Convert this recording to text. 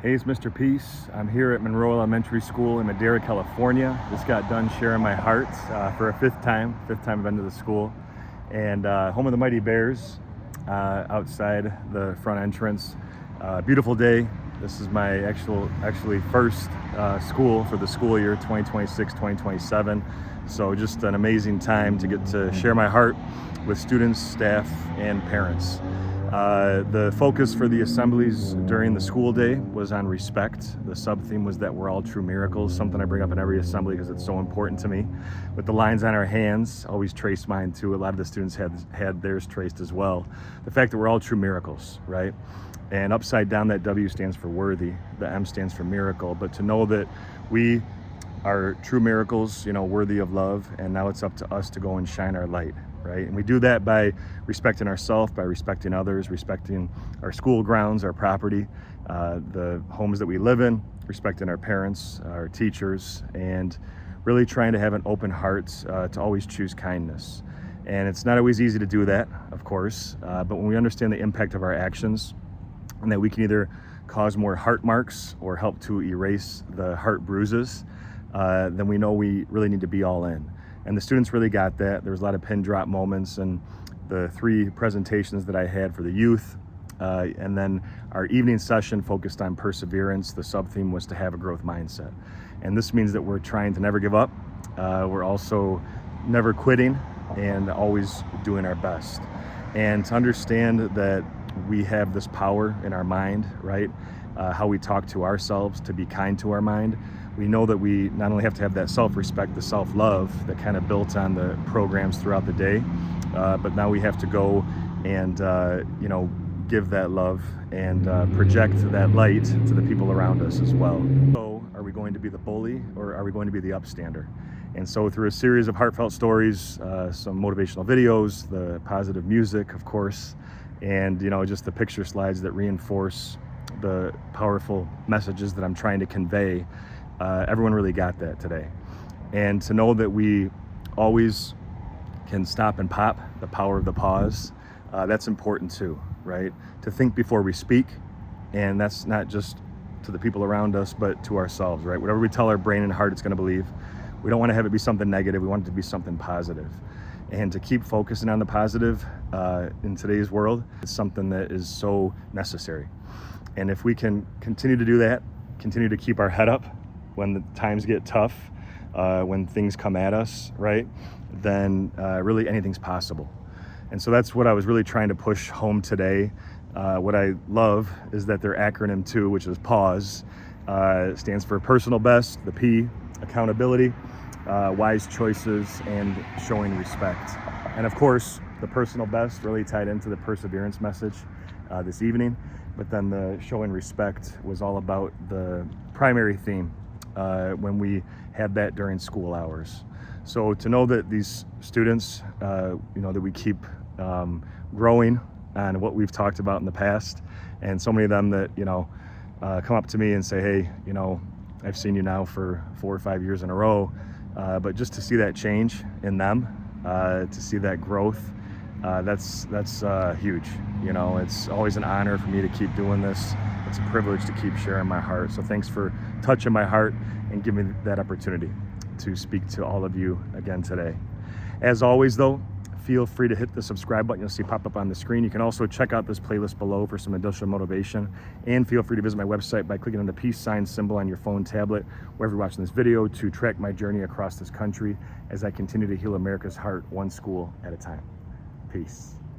Hey, it's Mr. Peace. I'm here at Monroe Elementary School in Madera, California. Just got done sharing my heart for a fifth time I've been to the school. And home of the Mighty Bears, outside the front entrance. Beautiful day. This is my actually first school for the school year 2026-2027. So just an amazing time to get to share my heart with students, staff, and parents. The focus for the assemblies during the school day was on respect. The sub-theme was that we're all true miracles, something I bring up in every assembly because it's so important to me. With the lines on our hands, always trace mine too. A lot of the students had theirs traced as well. The fact that we're all true miracles, right? And upside down, that W stands for worthy, the M stands for miracle. But to know that we are true miracles, worthy of love, and now it's up to us to go and shine our light. Right? And we do that by respecting ourselves, by respecting others, respecting our school grounds, our property, the homes that we live in, respecting our parents, our teachers, and really trying to have an open heart to always choose kindness. And it's not always easy to do that, of course, but when we understand the impact of our actions and that we can either cause more heart marks or help to erase the heart bruises, then we know we really need to be all in. And the students really got that. There was a lot of pin drop moments, and the 3 presentations that I had for the youth, and then our evening session focused on perseverance. The sub-theme was to have a growth mindset. And this means that we're trying to never give up. We're also never quitting and always doing our best. And to understand that we have this power in our mind, right? How we talk to ourselves, to be kind to our mind. We know that we not only have to have that self-respect, the self-love that kind of built on the programs throughout the day, but now we have to go and, give that love and project that light to the people around us as well. So are we going to be the bully or are we going to be the upstander? And so through a series of heartfelt stories, some motivational videos, the positive music, of course, and, just the picture slides that reinforce the powerful messages that I'm trying to convey, everyone really got that today. And to know that we always can stop and pop, the power of the pause, that's important too, right? To think before we speak, and that's not just to the people around us, but to ourselves, right? Whatever we tell our brain and heart it's going to believe, we don't want to have it be something negative. We want it to be something positive. And to keep focusing on the positive in today's world is something that is so necessary. And if we can continue to do that, continue to keep our head up when the times get tough, when things come at us, right, then really anything's possible. And so that's what I was really trying to push home today. What I love is that their acronym too, which is PAUSE, stands for personal best, the P, accountability, wise choices, and showing respect. And of course, the personal best really tied into the perseverance message this evening. But then the showing respect was all about the primary theme when we had that during school hours. So to know that these students, that we keep growing on what we've talked about in the past, and so many of them that, come up to me and say, hey, I've seen you now for 4 or 5 years in a row, but just to see that change in them, to see that growth, that's huge. It's always an honor for me to keep doing this. It's a privilege to keep sharing my heart. So thanks for touching my heart and giving me that opportunity to speak to all of you again today. As always though, feel free to hit the subscribe button you'll see pop up on the screen. You can also check out this playlist below for some additional motivation, and feel free to visit my website by clicking on the peace sign symbol on your phone, tablet, wherever you're watching this video, to track my journey across this country as I continue to heal America's heart one school at a time. Peace.